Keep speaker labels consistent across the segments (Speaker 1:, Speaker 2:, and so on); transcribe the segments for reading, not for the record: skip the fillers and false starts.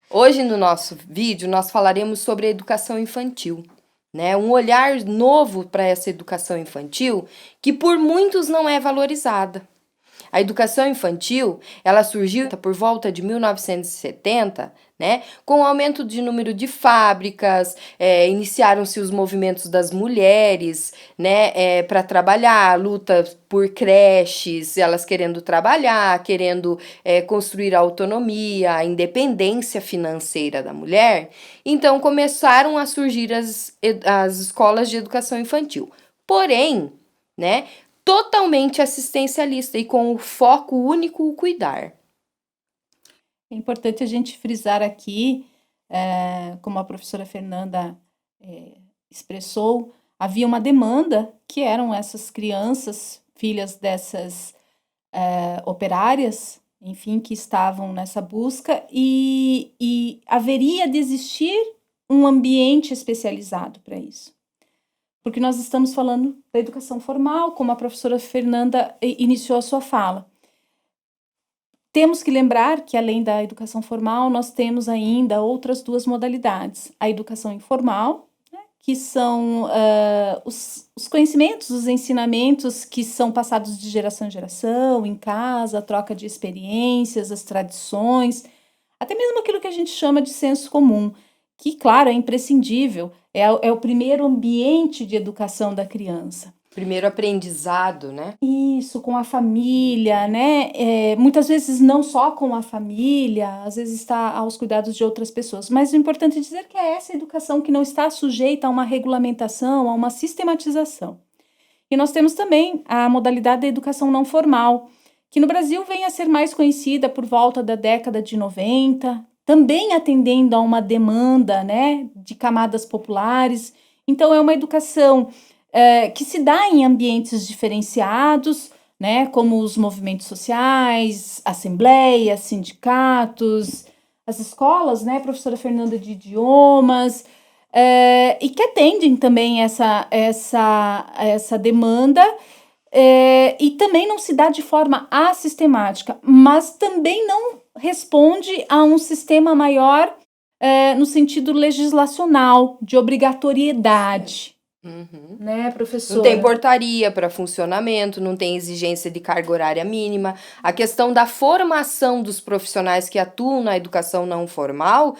Speaker 1: Hoje no nosso vídeo nós falaremos sobre a educação infantil, né? Um olhar novo para essa educação infantil que por muitos não é valorizada. A educação infantil, ela surgiu por volta de 1970, né? Com o aumento de número de fábricas, iniciaram-se os movimentos das mulheres, né? Para trabalhar, luta por creches, elas querendo trabalhar, querendo construir a autonomia, a independência financeira da mulher. Então começaram a surgir as escolas de educação infantil. Porém, né? Totalmente assistencialista e com o foco único o cuidar.
Speaker 2: É importante a gente frisar aqui, como a professora Fernanda expressou, havia uma demanda que eram essas crianças, filhas dessas operárias, enfim, que estavam nessa busca, e haveria de existir um ambiente especializado para isso. Porque nós estamos falando da educação formal, como a professora Fernanda iniciou a sua fala. Temos que lembrar que, além da educação formal, nós temos ainda outras duas modalidades. A educação informal, né, que são os conhecimentos, os ensinamentos que são passados de geração em geração, em casa, a troca de experiências, as tradições, até mesmo aquilo que a gente chama de senso comum, que, claro, é imprescindível, é o primeiro ambiente de educação da criança.
Speaker 1: Primeiro aprendizado, né?
Speaker 2: Isso, com a família, né? Muitas vezes não só com a família, às vezes está aos cuidados de outras pessoas. Mas o importante é dizer que é essa educação que não está sujeita a uma regulamentação, a uma sistematização. E nós temos também a modalidade da educação não formal, que no Brasil vem a ser mais conhecida por volta da década de 90, também atendendo a uma demanda, né, de camadas populares. Então, é uma educação que se dá em ambientes diferenciados, né, como os movimentos sociais, assembleias, sindicatos, as escolas, né, professora Fernanda, de idiomas, e que atendem também essa demanda, e também não se dá de forma assistemática, mas também não responde a um sistema maior no sentido legislacional, de obrigatoriedade.
Speaker 1: Uhum.
Speaker 2: Né,
Speaker 1: Não tem
Speaker 2: professora?
Speaker 1: portaria para funcionamento, não tem exigência de carga horária mínima. A questão da formação dos profissionais que atuam na educação não formal,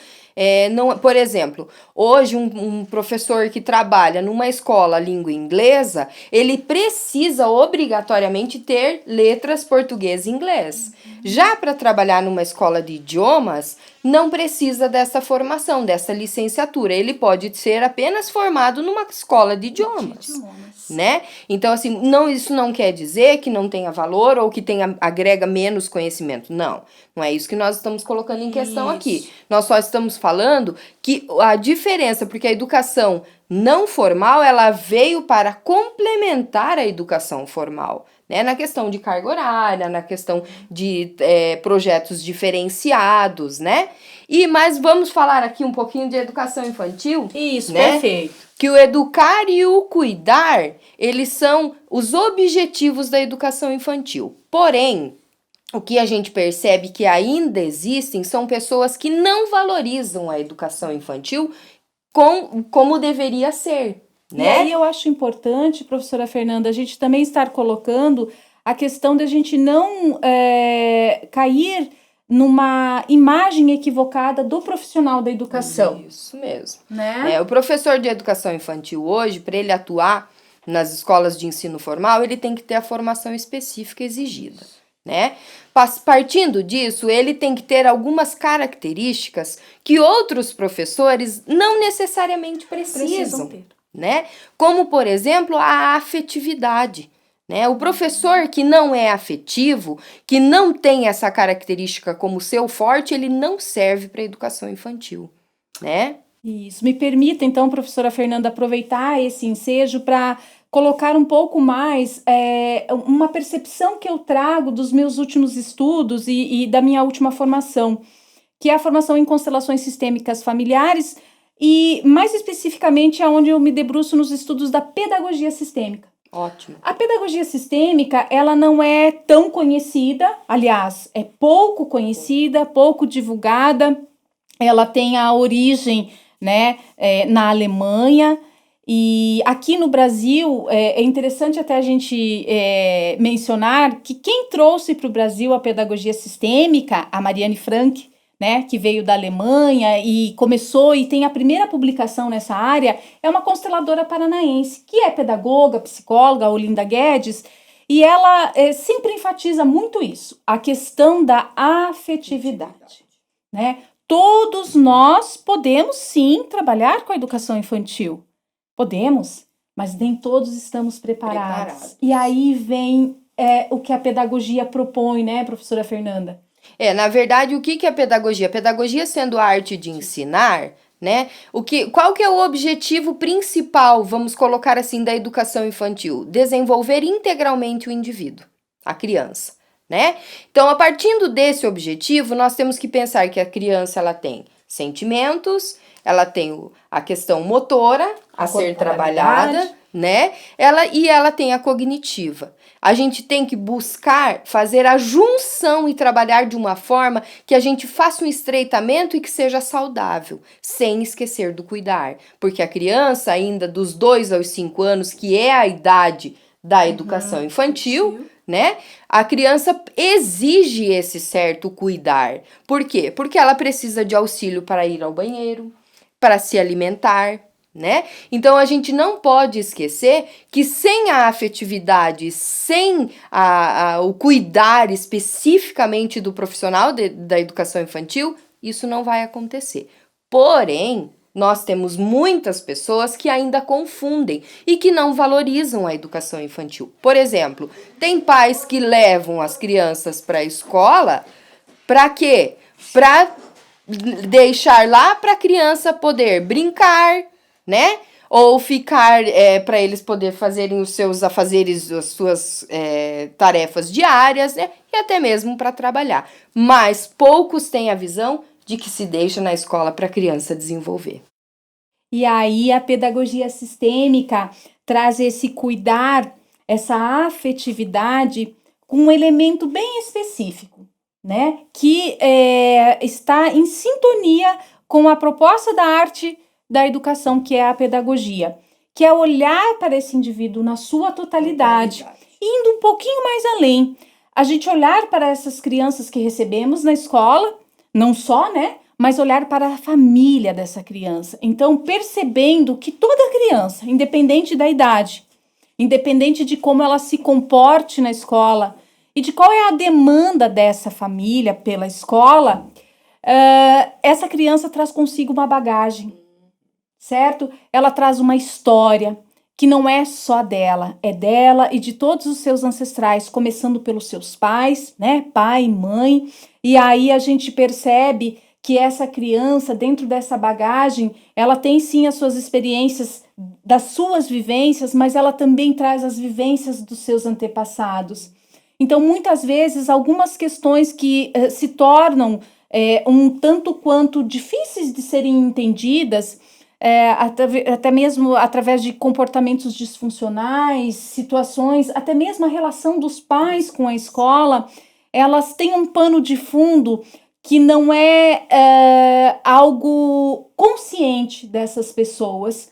Speaker 1: não, por exemplo, hoje um professor que trabalha numa escola língua inglesa, ele precisa obrigatoriamente ter letras português e inglês. Já para trabalhar numa escola de idiomas, não precisa dessa formação, dessa licenciatura. Ele pode ser apenas formado numa escola de idiomas, né? Então, assim, não, isso não quer dizer que não tenha valor ou que agrega menos conhecimento. Não, não é isso que nós estamos colocando em questão aqui. Nós só estamos falando que a diferença, porque a educação não formal, ela veio para complementar a educação formal, né? Na questão de carga horária, na questão de projetos diferenciados, né? Mas vamos falar aqui um pouquinho de educação infantil.
Speaker 2: Isso,
Speaker 1: né?
Speaker 2: perfeito.
Speaker 1: Que o educar e o cuidar, eles são os objetivos da educação infantil. Porém, o que a gente percebe que ainda existem são pessoas que não valorizam a educação infantil como deveria ser,
Speaker 2: E aí
Speaker 1: né?
Speaker 2: eu acho importante, professora Fernanda, a gente também estar colocando a questão de a gente não cair numa imagem equivocada do profissional da educação.
Speaker 1: Isso mesmo.
Speaker 2: Né?
Speaker 1: O professor de educação infantil hoje, para ele atuar nas escolas de ensino formal, ele tem que ter a formação específica exigida, né? Partindo disso, ele tem que ter algumas características que outros professores não necessariamente precisam
Speaker 2: ter.
Speaker 1: né? Como, por exemplo, a afetividade. Né? O professor que não é afetivo, que não tem essa característica como seu forte, ele não serve para a educação infantil, né?
Speaker 2: Isso. Me permita, então, professora Fernanda, aproveitar esse ensejo para colocar um pouco mais uma percepção que eu trago dos meus últimos estudos e da minha última formação, que é a formação em constelações sistêmicas familiares e, mais especificamente, aonde eu me debruço nos estudos da pedagogia sistêmica.
Speaker 1: Ótimo.
Speaker 2: A pedagogia sistêmica, ela não é tão conhecida, aliás, é pouco conhecida, pouco divulgada, ela tem a origem, né, na Alemanha. E aqui no Brasil, é interessante até a gente mencionar que quem trouxe para o Brasil a pedagogia sistêmica, a Marianne Frank, né, que veio da Alemanha e começou e tem a primeira publicação nessa área, é uma consteladora paranaense, que é pedagoga, psicóloga, Olinda Guedes, e ela sempre enfatiza muito isso, a questão da afetividade, né? Todos nós podemos sim trabalhar com a educação infantil, podemos, mas nem todos estamos preparados. E aí vem o que a pedagogia propõe, né, professora Fernanda?
Speaker 1: Na verdade, o que é pedagogia? Pedagogia sendo a arte de ensinar, né? Qual que é o objetivo principal, vamos colocar assim, da educação infantil? Desenvolver integralmente o indivíduo, a criança, né? Então, a partir desse objetivo, nós temos que pensar que a criança ela tem sentimentos, ela tem a questão motora a ser trabalhada, né? Ela tem a cognitiva. A gente tem que buscar fazer a junção e trabalhar de uma forma que a gente faça um estreitamento e que seja saudável, sem esquecer do cuidar. Porque a criança, ainda dos 2 aos 5 anos, que é a idade da educação infantil, né? A criança exige esse certo cuidar. Por quê? Porque ela precisa de auxílio para ir ao banheiro, para se alimentar, né? Então a gente não pode esquecer que sem a afetividade, sem o cuidar especificamente do profissional da educação infantil, isso não vai acontecer. Porém, nós temos muitas pessoas que ainda confundem e que não valorizam a educação infantil. Por exemplo, tem pais que levam as crianças para a escola para quê? Para deixar lá para a criança poder brincar, né? Ou ficar para eles poder fazerem os seus afazeres, as suas tarefas diárias, né? E até mesmo para trabalhar. Mas poucos têm a visão de que se deixa na escola para a criança desenvolver.
Speaker 2: E aí a pedagogia sistêmica traz esse cuidar, essa afetividade com um elemento bem específico, né? Que está em sintonia com a proposta da arte da educação, que é a pedagogia, que é olhar para esse indivíduo na sua totalidade, indo um pouquinho mais além. A gente olhar para essas crianças que recebemos na escola, não só, né? Mas olhar para a família dessa criança. Então, percebendo que toda criança, independente da idade, independente de como ela se comporte na escola e de qual é a demanda dessa família pela escola, essa criança traz consigo uma bagagem, certo? Ela traz uma história que não é só dela, é dela e de todos os seus ancestrais, começando pelos seus pais, né? Pai e mãe. E aí a gente percebe que essa criança, dentro dessa bagagem, ela tem sim as suas experiências, das suas vivências, mas ela também traz as vivências dos seus antepassados. Então, muitas vezes, algumas questões que se tornam um tanto quanto difíceis de serem entendidas, até mesmo através de comportamentos disfuncionais, situações, até mesmo a relação dos pais com a escola, elas têm um pano de fundo que não é algo consciente dessas pessoas.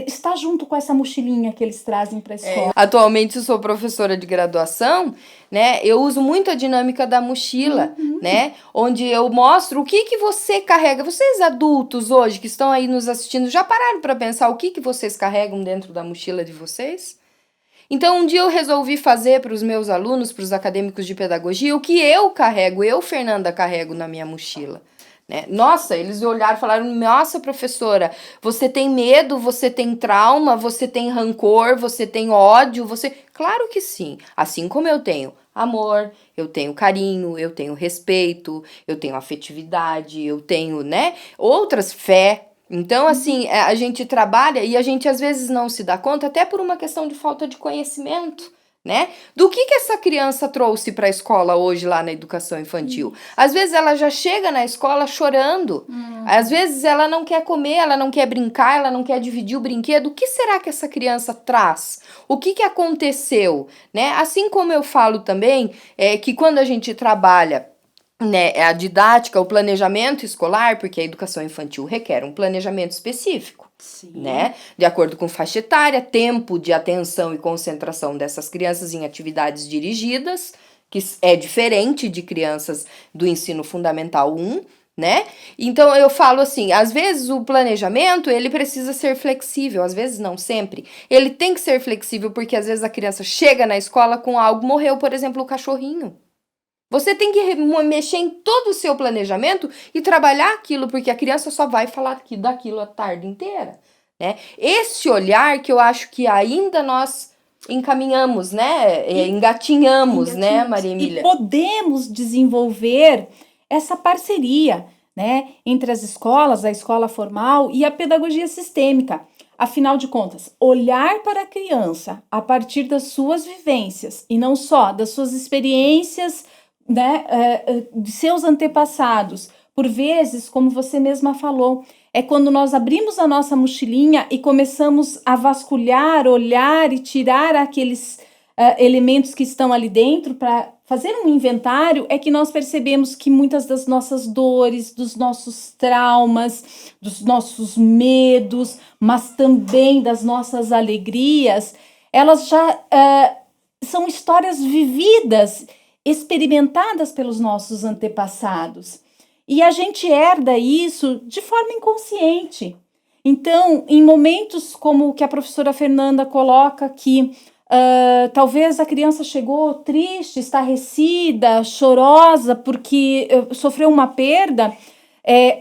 Speaker 2: Está junto com essa mochilinha que eles trazem para a escola.
Speaker 1: Atualmente eu sou professora de graduação, né? Eu uso muito a dinâmica da mochila, né? Onde eu mostro o que você carrega. Vocês adultos hoje que estão aí nos assistindo, já pararam para pensar o que vocês carregam dentro da mochila de vocês? Então, um dia eu resolvi fazer para os meus alunos, para os acadêmicos de pedagogia, o que eu carrego, Fernanda, carrego na minha mochila. Né? Nossa, eles olharam e falaram, nossa, professora, você tem medo, você tem trauma, você tem rancor, você tem ódio, você... Claro que sim, assim como eu tenho amor, eu tenho carinho, eu tenho respeito, eu tenho afetividade, eu tenho, né, outras fé. Então, assim, a gente trabalha e a gente às vezes não se dá conta, até por uma questão de falta de conhecimento, né? Do que essa criança trouxe para a escola hoje lá na educação infantil. Às vezes ela já chega na escola chorando, às vezes ela não quer comer, ela não quer brincar, ela não quer dividir o brinquedo. O que será que essa criança traz? O que aconteceu, né? Assim como eu falo também, que quando a gente trabalha né, a didática, o planejamento escolar, porque a educação infantil requer um planejamento específico,
Speaker 2: Sim.
Speaker 1: né? De acordo com faixa etária, tempo de atenção e concentração dessas crianças em atividades dirigidas, que é diferente de crianças do ensino fundamental 1, né? Então eu falo assim, às vezes o planejamento, ele precisa ser flexível, às vezes não sempre. Ele tem que ser flexível porque às vezes a criança chega na escola com algo, morreu, por exemplo, o cachorrinho. Você tem que mexer em todo o seu planejamento e trabalhar aquilo, porque a criança só vai falar daquilo a tarde inteira, né? Esse olhar que eu acho que ainda nós encaminhamos, né? Engatinhamos, né, Maria Emília?
Speaker 2: E podemos desenvolver essa parceria, né, entre as escolas, a escola formal e a pedagogia sistêmica. Afinal de contas, olhar para a criança a partir das suas vivências e não só das suas experiências, né, de seus antepassados. Por vezes, como você mesma falou, é quando nós abrimos a nossa mochilinha e começamos a vasculhar, olhar e tirar aqueles elementos que estão ali dentro para fazer um inventário, é que nós percebemos que muitas das nossas dores, dos nossos traumas, dos nossos medos, mas também das nossas alegrias, elas já são histórias vividas, experimentadas pelos nossos antepassados. E a gente herda isso de forma inconsciente. Então, em momentos como o que a professora Fernanda coloca aqui, talvez a criança chegou triste, estarrecida, chorosa, porque sofreu uma perda.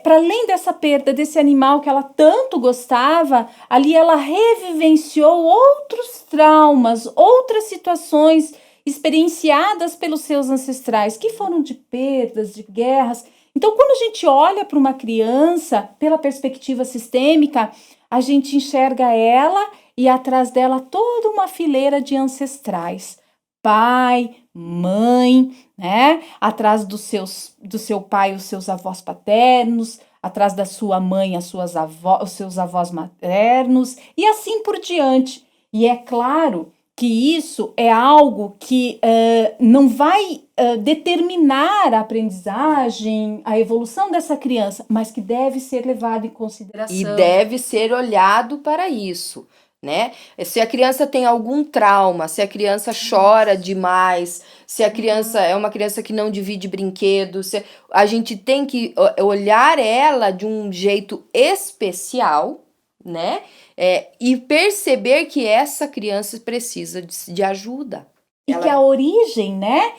Speaker 2: Para além dessa perda desse animal que ela tanto gostava, ali ela revivenciou outros traumas, outras situações experienciadas pelos seus ancestrais, que foram de perdas, de guerras. Então, quando a gente olha para uma criança pela perspectiva sistêmica, a gente enxerga ela e atrás dela toda uma fileira de ancestrais. Pai, mãe, né? Atrás do seu pai, os seus avós paternos, atrás da sua mãe, os seus avós maternos, e assim por diante. E é claro que isso é algo que não vai determinar a aprendizagem, a evolução dessa criança, mas que deve ser levado em consideração.
Speaker 1: E deve ser olhado para isso, né? Se a criança tem algum trauma, se a criança chora demais, se a criança é uma criança que não divide brinquedos, a gente tem que olhar ela de um jeito especial, né? E perceber que essa criança precisa de ajuda.
Speaker 2: E que a origem, né,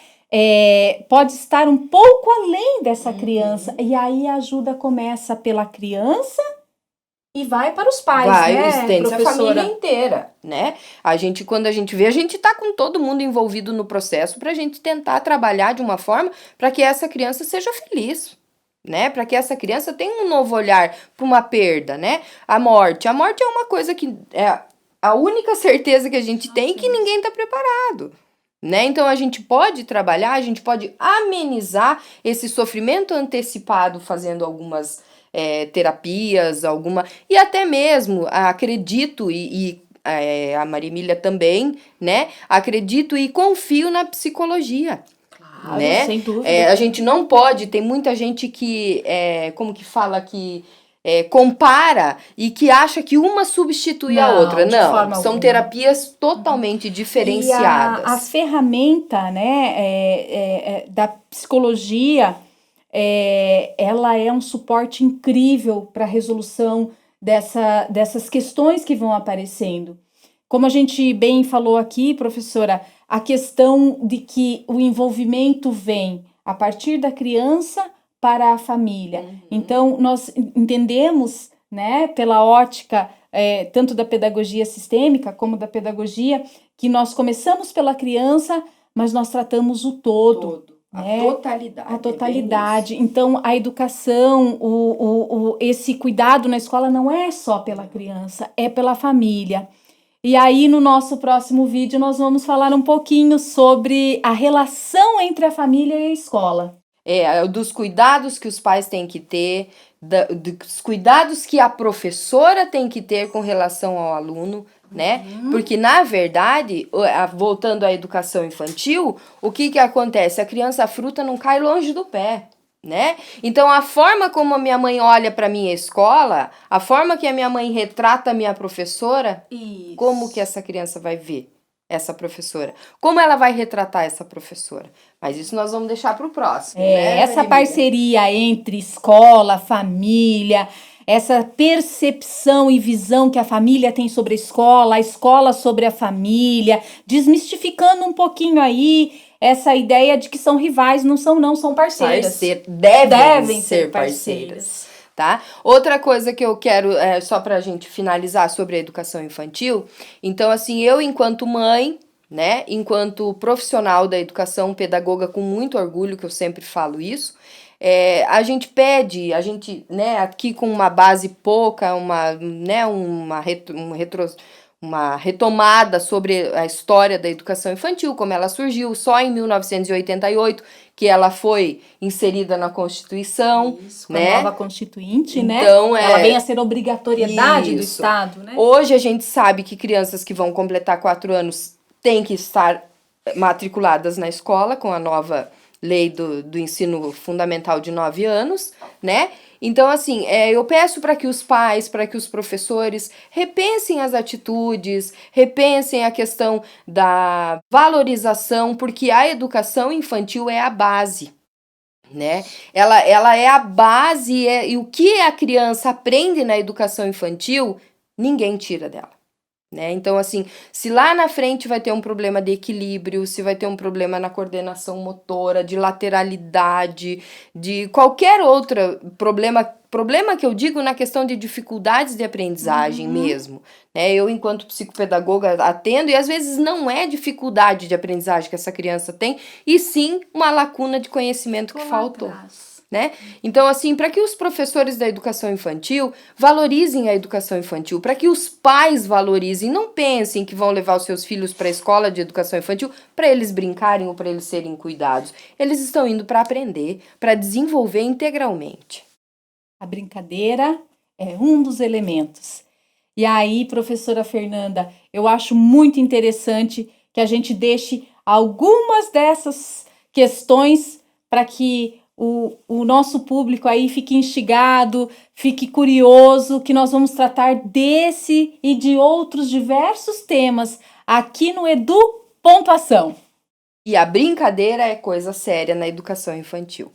Speaker 2: pode estar um pouco além dessa criança. E aí a ajuda começa pela criança e vai para os pais, né,
Speaker 1: estende a
Speaker 2: professora?
Speaker 1: família inteira, né? Quando a gente vê, a gente tá com todo mundo envolvido no processo para a gente tentar trabalhar de uma forma para que essa criança seja feliz, né? Para que essa criança tenha um novo olhar para uma perda, né? A morte é uma coisa que é a única certeza que a gente tem que ninguém tá preparado, né? Então a gente pode trabalhar, a gente pode amenizar esse sofrimento antecipado fazendo algumas terapias, e até mesmo acredito a Maria Emília também, né? Acredito e confio na psicologia.
Speaker 2: Claro,
Speaker 1: né?
Speaker 2: sem dúvida.
Speaker 1: A gente não pode, tem muita gente que, como que fala, que compara e que acha que uma substitui a outra.
Speaker 2: de
Speaker 1: Não,
Speaker 2: forma
Speaker 1: são
Speaker 2: alguma.
Speaker 1: terapias totalmente diferenciadas.
Speaker 2: E a ferramenta, né, da psicologia, ela é um suporte incrível para a resolução dessas questões que vão aparecendo. Como a gente bem falou aqui, professora, a questão de que o envolvimento vem a partir da criança para a família. Então, nós entendemos, né, pela ótica tanto da pedagogia sistêmica como da pedagogia, que nós começamos pela criança, mas nós tratamos o todo.
Speaker 1: A totalidade.
Speaker 2: A totalidade. Então, a educação, esse cuidado na escola não é só pela criança, é pela família. E aí, no nosso próximo vídeo, nós vamos falar um pouquinho sobre a relação entre a família e a escola.
Speaker 1: Dos cuidados que os pais têm que ter, dos cuidados que a professora tem que ter com relação ao aluno, né? Porque, na verdade, voltando à educação infantil, o que acontece? A criança, a fruta não cai longe do pé, né? Então, a forma como a minha mãe olha para minha escola, a forma que a minha mãe retrata a minha professora,
Speaker 2: Isso.
Speaker 1: como que essa criança vai ver essa professora? Como ela vai retratar essa professora? Mas isso nós vamos deixar para o próximo, né,
Speaker 2: Essa
Speaker 1: Maria Emília?
Speaker 2: parceria entre escola, família, essa percepção e visão que a família tem sobre a escola sobre a família, desmistificando um pouquinho aí essa ideia de que são rivais, não são parceiras.
Speaker 1: Devem ser parceiras. Tá? Outra coisa que eu quero, só para a gente finalizar sobre a educação infantil, então assim, eu enquanto mãe, né, enquanto profissional da educação, pedagoga com muito orgulho, que eu sempre falo isso, a gente pede, né, aqui com uma base pouca, uma retomada sobre a história da educação infantil, como ela surgiu só em 1988, que ela foi inserida na Constituição.
Speaker 2: Isso, com
Speaker 1: né?
Speaker 2: a nova Constituinte,
Speaker 1: Então,
Speaker 2: né? Ela vem a ser obrigatoriedade do Estado, né?
Speaker 1: Hoje a gente sabe que crianças que vão completar 4 anos têm que estar matriculadas na escola com a nova lei do ensino fundamental de 9 anos, né? Então, assim, eu peço para que os pais, para que os professores repensem as atitudes, repensem a questão da valorização, porque a educação infantil é a base, né? Ela é a base e o que a criança aprende na educação infantil, ninguém tira dela. Né? Então, assim, se lá na frente vai ter um problema de equilíbrio, se vai ter um problema na coordenação motora, de lateralidade, de qualquer outro problema que eu digo na questão de dificuldades de aprendizagem mesmo, né? Eu, enquanto psicopedagoga, atendo, e às vezes não é dificuldade de aprendizagem que essa criança tem, e sim uma lacuna de conhecimento que faltou. Né? Então, assim, para que os professores da educação infantil valorizem a educação infantil, para que os pais valorizem, não pensem que vão levar os seus filhos para a escola de educação infantil para eles brincarem ou para eles serem cuidados. Eles estão indo para aprender, para desenvolver integralmente.
Speaker 2: A brincadeira é um dos elementos. E aí, professora Fernanda, eu acho muito interessante que a gente deixe algumas dessas questões para que o nosso público aí fique instigado, fique curioso, que nós vamos tratar desse e de outros diversos temas aqui no Edu Pontuação.
Speaker 1: E a brincadeira é coisa séria na educação infantil.